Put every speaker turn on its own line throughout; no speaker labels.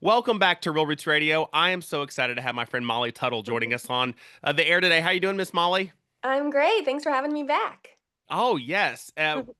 Welcome back to Real Roots Radio. I am so excited to have my friend Molly Tuttle joining us on the air today. How you doing, Miss Molly?
I'm great. Thanks for having me back.
Oh, yes.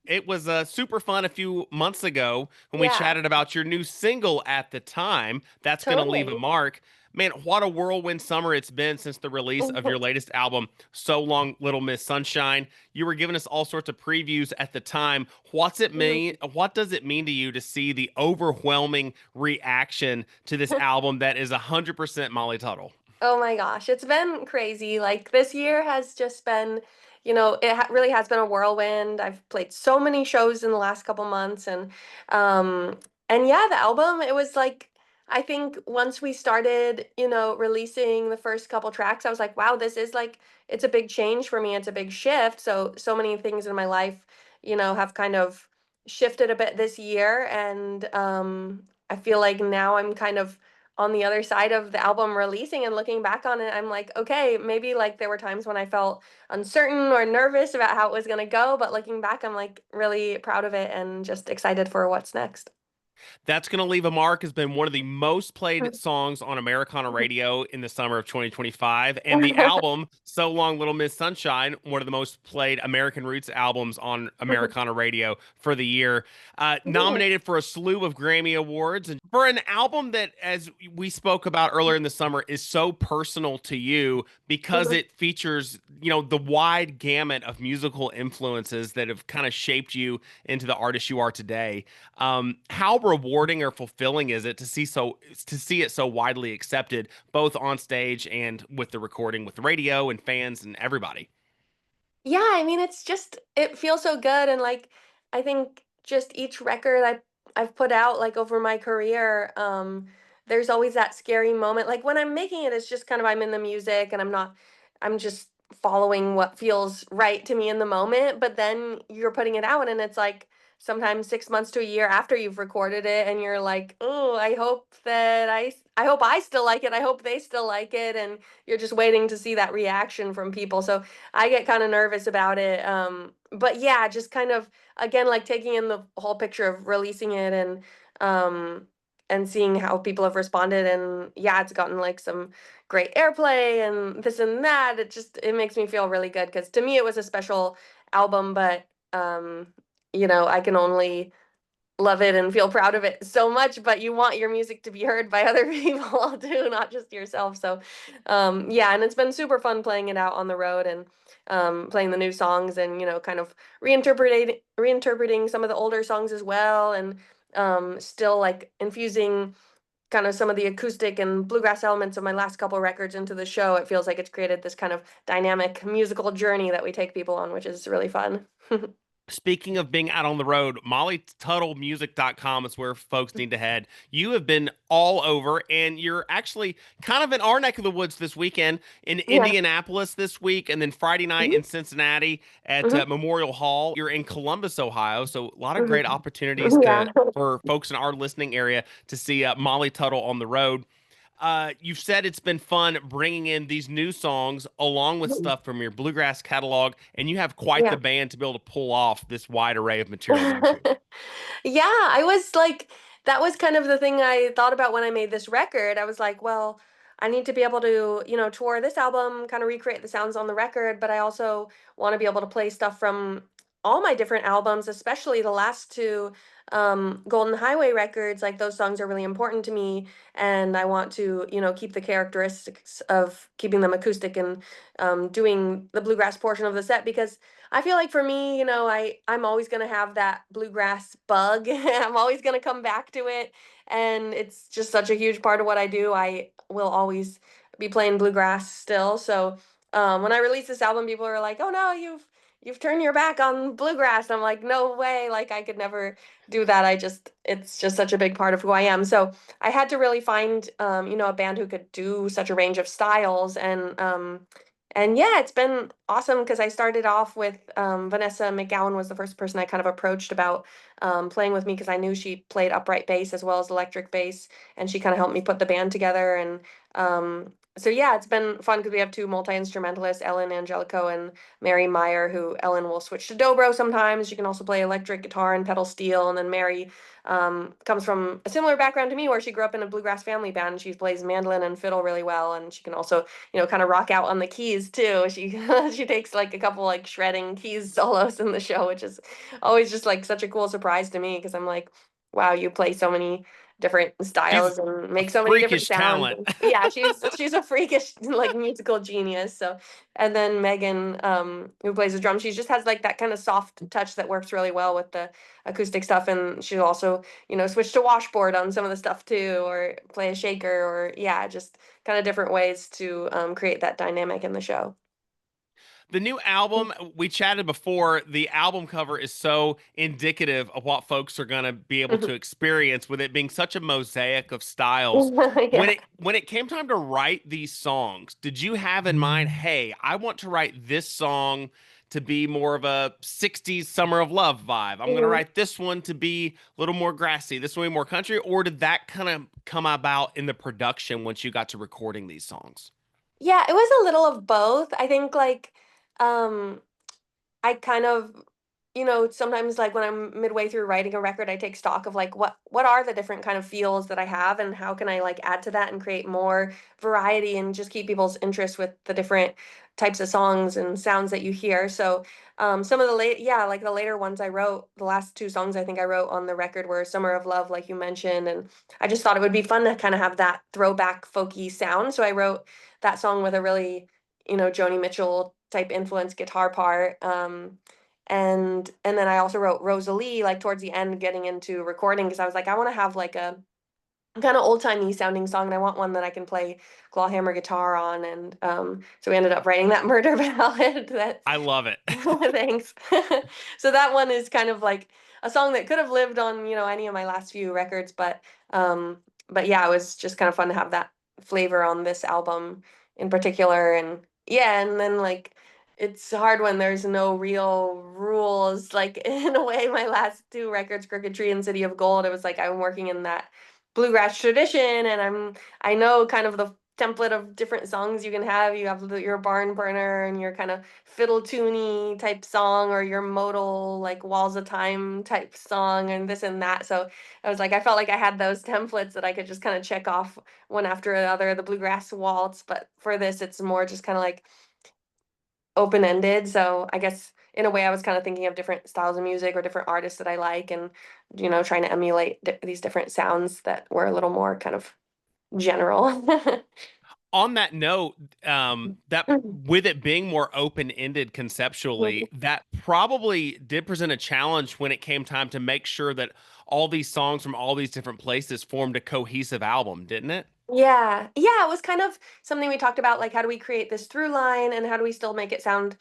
It was super fun a few months ago when we
Yeah,
chatted about your new single at the time. That's going to leave a
totally.
mark. Man, what a whirlwind summer it's been since the release of your latest album, So Long Little Miss Sunshine. You were giving us all sorts of previews at the time. What's it mean? What does it mean to you to see the overwhelming reaction to this album that is 100% Molly Tuttle?
Oh my gosh, it's been crazy. Like this year has just been, really has been a whirlwind. I've played so many shows in the last couple months and yeah, the album, it was like I think once we started, releasing the first couple tracks, I was like, wow, this is like it's a big change for me. It's a big shift. So many things in my life, have kind of shifted a bit this year and I feel like now I'm kind of on the other side of the album releasing and looking back on it, I'm like, okay, maybe like there were times when I felt uncertain or nervous about how it was going to go, but looking back, I'm like really proud of it and just excited for what's next.
That's Gonna Leave a Mark has been one of the most played songs on Americana radio in the summer of 2025. And the album, So Long Little Miss Sunshine, one of the most played American Roots albums on Americana radio for the year. Nominated for a slew of Grammy Awards. And for an album that, as we spoke about earlier in the summer, is so personal to you because it features, the wide gamut of musical influences that have kind of shaped you into the artist you are today. How rewarding or fulfilling is it to see it so widely accepted, both on stage and with the recording, with the radio and fans and everybody?
Yeah, I mean, it's just it feels so good and like I think just each record I've put out like over my career, there's always that scary moment. Like when I'm making it, it's just kind of I'm in the music and I'm just following what feels right to me in the moment. But then you're putting it out and it's like sometimes 6 months to a year after you've recorded it and you're like, oh, I hope I still like it. I hope they still like it. And you're just waiting to see that reaction from people. So I get kind of nervous about it. But yeah, just kind of again like taking in the whole picture of releasing it um and seeing how people have responded and yeah, it's gotten like some great airplay and this and that. It makes me feel really good because to me it was a special album, but I can only love it and feel proud of it so much, but you want your music to be heard by other people too, not just yourself. So, yeah, and it's been super fun playing it out on the road and playing the new songs and kind of reinterpreting some of the older songs as well, and still like infusing kind of some of the acoustic and bluegrass elements of my last couple records into the show. It feels like it's created this kind of dynamic musical journey that we take people on, which is really fun.
Speaking of being out on the road, MollyTuttleMusic.com is where folks need to head. You have been all over, and you're actually kind of in our neck of the woods this weekend in
Yeah.
Indianapolis this week, and then Friday night
Hmm.
in Cincinnati at
Hmm.
Memorial Hall. You're in Columbus, Ohio, so a lot of great
Hmm.
opportunities
Yeah.
to for folks in our listening area to see Molly Tuttle on the road. You've said it's been fun bringing in these new songs along with stuff from your bluegrass catalog, and you have quite the
Yeah.
band to be able to pull off this wide array of material, don't you?
Yeah, I was like, that was kind of the thing I thought about when I made this record. I was like, well, I need to be able to, tour this album, kind of recreate the sounds on the record, but I also want to be able to play stuff from all my different albums, especially the last two Golden Highway records. Like those songs are really important to me, and I want to, keep the characteristics of keeping them acoustic and doing the bluegrass portion of the set because I feel like for me, I'm always gonna have that bluegrass bug. I'm always gonna come back to it, and it's just such a huge part of what I do. I will always be playing bluegrass still. So when I released this album, people were like, "Oh no, you've turned your back on bluegrass." I'm like, "No way! Like I could never do that. It's just such a big part of who I am." So I had to really find a band who could do such a range of styles and yeah, it's been awesome because I started off with Vanessa McGowan was the first person I kind of approached about playing with me because I knew she played upright bass as well as electric bass, and she kind of helped me put the band together. And so yeah, it's been fun because we have two multi-instrumentalists, Ellen Angelico and Mary Meyer, who Ellen will switch to dobro sometimes. She can also play electric guitar and pedal steel. And then Mary comes from a similar background to me, where she grew up in a bluegrass family band. She plays mandolin and fiddle really well, and she can also, kind of rock out on the keys too. She she takes like a couple like shredding keys solos in the show, which is always just like such a cool surprise to me because I'm like, wow, you play so many different
She's
styles and
a
make so many different
freakish
sounds.
talent.
And yeah, she's a freakish like musical genius. So, and then Megan, who plays the drum, she just has like that kind of soft touch that works really well with the acoustic stuff. And she'll also, switch to washboard on some of the stuff too, or play a shaker, or yeah, just kind of different ways to create that dynamic in the show.
The new album, we chatted before, the album cover is so indicative of what folks are going to be able to experience with it being such a mosaic of styles. When
Yeah.
it came time to write these songs, did you have in mind, hey, I want to write this song to be more of a 60s summer of love vibe. I'm going to
Mhm.
write this one to be a little more grassy, this one be more country, or did that kind of come about in the production once you got to recording these songs?
Yeah, it was a little of both. I think like um I kind of, sometimes like when I'm midway through writing a record, I take stock of like what are the different kind of feels that I have and how can I like add to that and create more variety and just keep people's interest with the different types of songs and sounds that you hear. So some of the late yeah, like the later ones I wrote, the last two songs I think I wrote on the record were Summer of Love, like you mentioned, and I just thought it would be fun to kind of have that throwback folky sound. So I wrote that song with a really, Joni Mitchell type influence guitar part. And then I also wrote Rosalie like towards the end, getting into recording, because I was like, I want to have like a kind of old-timey sounding song, and I want one that I can play clawhammer guitar on. And so we ended up writing that murder ballad. That's
I love it.
thanks. So that one is kind of like a song that could have lived on, any of my last few records, but yeah, it was just kind of fun to have that flavor on this album in particular. And yeah, and then like it's hard when there's no real rules. Like in a way, my last two records, Crooked Tree and City of Gold, it was like I'm working in that bluegrass tradition, and I know kind of the template of different songs you can have. You have your barn burner and your kind of fiddle tuney type song, or your modal like walls of time type song, and this and that. So I was like, I felt like I had those templates that I could just kind of check off one after another, the bluegrass waltz. But for this, it's more just kind of like open ended. So I guess in a way, I was kind of thinking of different styles of music or different artists that I like, and trying to emulate these different sounds that were a little more kind of general.
On that note, that with it being more open-ended conceptually, that probably did present a challenge when it came time to make sure that all these songs from all these different places formed a cohesive album, didn't it?
Yeah. Yeah, it was kind of something we talked about, like how do we create this through line and how do we still make it sound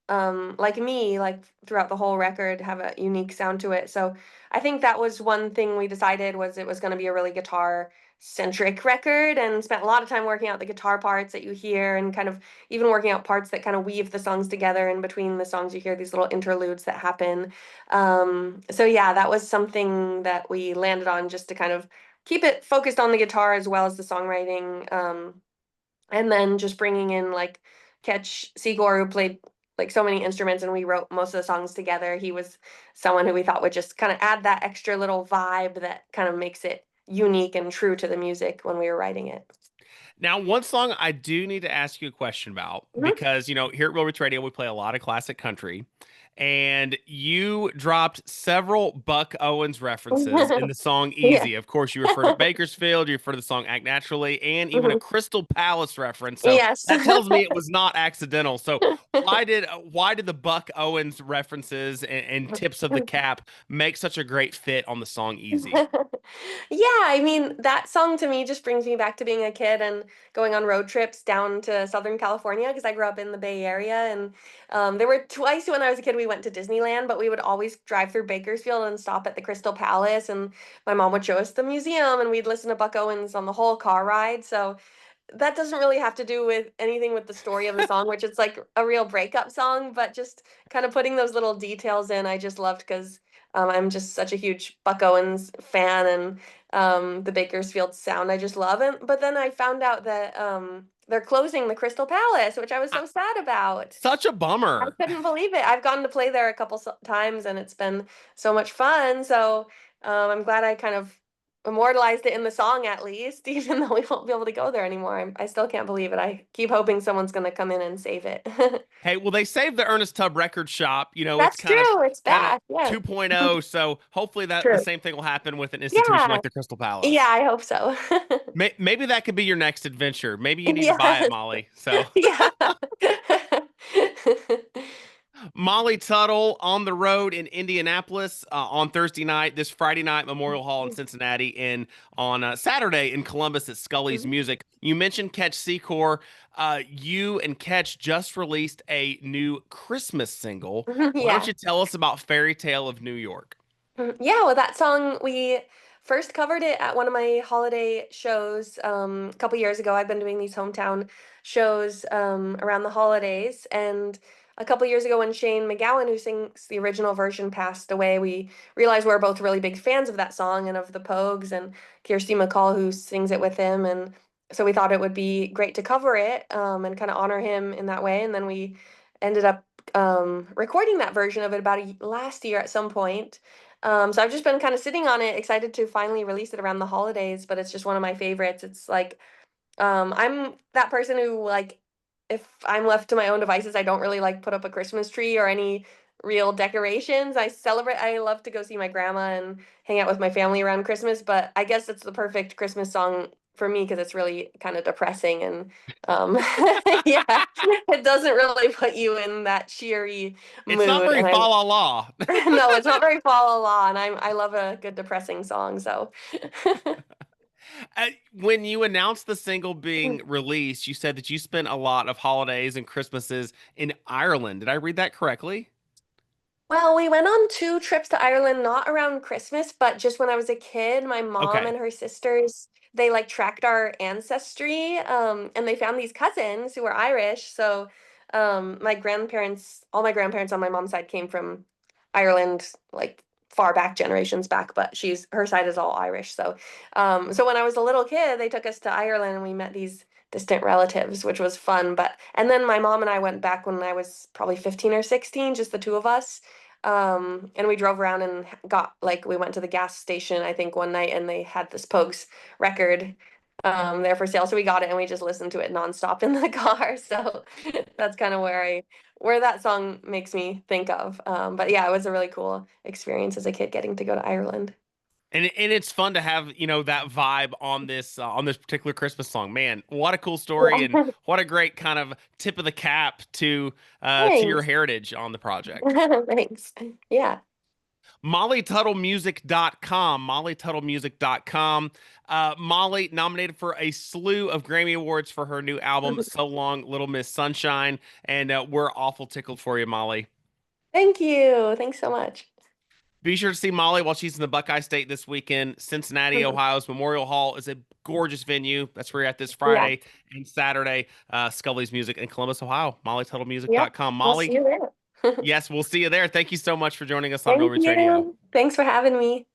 like me, like throughout the whole record, have a unique sound to it. So I think that was one thing we decided, was it was going to be a really guitar centric record, and spent a lot of time working out the guitar parts that you hear, and kind of even working out parts that kind of weave the songs together. In between the songs you hear these little interludes that happen. So yeah, that was something that we landed on, just to kind of keep it focused on the guitar as well as the songwriting. And then just bringing in like Ketch Secor, who played like so many instruments, and we wrote most of the songs together. He was someone who we thought would just kind of add that extra little vibe that kind of makes it unique and true to the music when we were writing it.
Now, one song I do need to ask you a question about because, here at Real Roots Radio, we play a lot of classic country, and you dropped several Buck Owens references in
Mhm.
the song
Yeah.
Easy. Of course, you refer to Bakersfield, you refer to the song Act Naturally, and even a
Mhm.
Crystal Palace reference. So
Yes.
that tells me it was not accidental. So why did the Buck Owens references and tips of the cap make such a great fit on the song Easy?
Yeah, I mean, that song to me just brings me back to being a kid and going on road trips down to Southern California, because I grew up in the Bay Area. And there were twice when I was a kid we went to Disneyland, but we would always drive through Bakersfield and stop at the Crystal Palace, and my mom would show us the museum, and we'd listen to Buck Owens on the whole car ride. So that doesn't really have to do with anything with the story of the song, which it's like a real breakup song, but just kind of putting those little details in, I just loved, because I'm just such a huge Buck Owens fan, and the Bakersfield sound I just love. And but then I found out that they're closing the Crystal Palace, which I was
I-
so sad about.
Such a
I
bummer.
couldn't believe it. I've gotten to play there a couple times and it's been so much fun. So I'm glad I kind of immortalized it in the song at least, even though we won't be able to go there anymore. I still can't believe it. I keep hoping someone's going to come in and save it.
Hey, well, they saved the Ernest Tubb record shop. You know, it's
That's true. It's
kind of
back. Yeah.
2.0. So hopefully that the
True.
same thing will happen with an institution
Yeah.
like the Crystal
Yeah,
Palace.
I hope so.
Maybe that could be your next adventure. Maybe you need to buy it,
Yes.
Molly. So
Yeah.
Molly Tuttle on the road in Indianapolis on Thursday night, this Friday night, Memorial Hall in Cincinnati, and on Saturday in Columbus at Scully's Music. You mentioned Ketch Secor. You and Ketch just released a new Christmas single. Why don't
Yeah.
you tell us about Fairy Tale of New York?
Yeah, well, that song we first covered it at one of my holiday shows a couple years ago. I've been doing these hometown shows around the holidays, and a couple years ago when Shane McGowan, who sings the original version, passed away, we realized we are both really big fans of that song and of the Pogues and Kirsty McCall, who sings it with him, and so we thought it would be great to cover it and kind of honor him in that way. And then we ended up recording that version of it about last year at some point. So I've just been kind of sitting on it, excited to finally release it around the holidays, but it's just one of my favorites. It's like I'm that person who like if I'm left to my own devices, I don't really like put up a Christmas tree or any real decorations. I love to go see my grandma and hang out with my family around Christmas, but I guess it's the perfect Christmas song for me because it's really kind of depressing and um yeah, it doesn't really put you in that cheery
It's not
mood
very
and
fa la la.
no, it's not very fa la la, and I love a good depressing song, so
When you announced the single being released, you said that you spent a lot of holidays and Christmases in Ireland. Did I read that correctly?
well, we went on two trips to Ireland, not around Christmas, but just when I was a kid, my mom
Okay.
and her sisters, they like tracked our ancestry, and they found these cousins who were Irish. So, my grandparents, all my grandparents on my mom's side came from Ireland, like far back generations back, but her side is all Irish. So, so when I was a little kid, they took us to Ireland and we met these distant relatives, which was fun. But and then my mom and I went back when I was probably 15 or 16, just the two of us. And we drove around and got like we went to the gas station, I think one night, and they had this Pogues record there for sale. So we got it and we just listened to it nonstop in the car. So that's kind of where that song makes me think of. But yeah, it was a really cool experience as a kid getting to go to Ireland.
And it's fun to have, that vibe on this particular Christmas song. Man, what a cool story and
Yeah.
what a great kind of tip of the cap to your
Thanks.
heritage on the project.
Thanks. Yeah.
MollyTuttleMusic.com, MollyTuttleMusic.com. Molly nominated for a slew of Grammy Awards for her new album, So Long, Little Miss Sunshine. And we're awful tickled for you, Molly.
Thank you. Thanks so much.
Be sure to see Molly while she's in the Buckeye State this weekend. Cincinnati, Ohio's Memorial Hall is a gorgeous venue. That's where you're at this
Yeah.
Friday and Saturday. Scully's Music in Columbus, Ohio.
Yep.
MollyTuttleMusic.com.
I'll see
Molly,
you there.
yes, we'll see you there. Thank you so much for joining us on Real
Thank
Roots Radio.
you. Thanks for having me.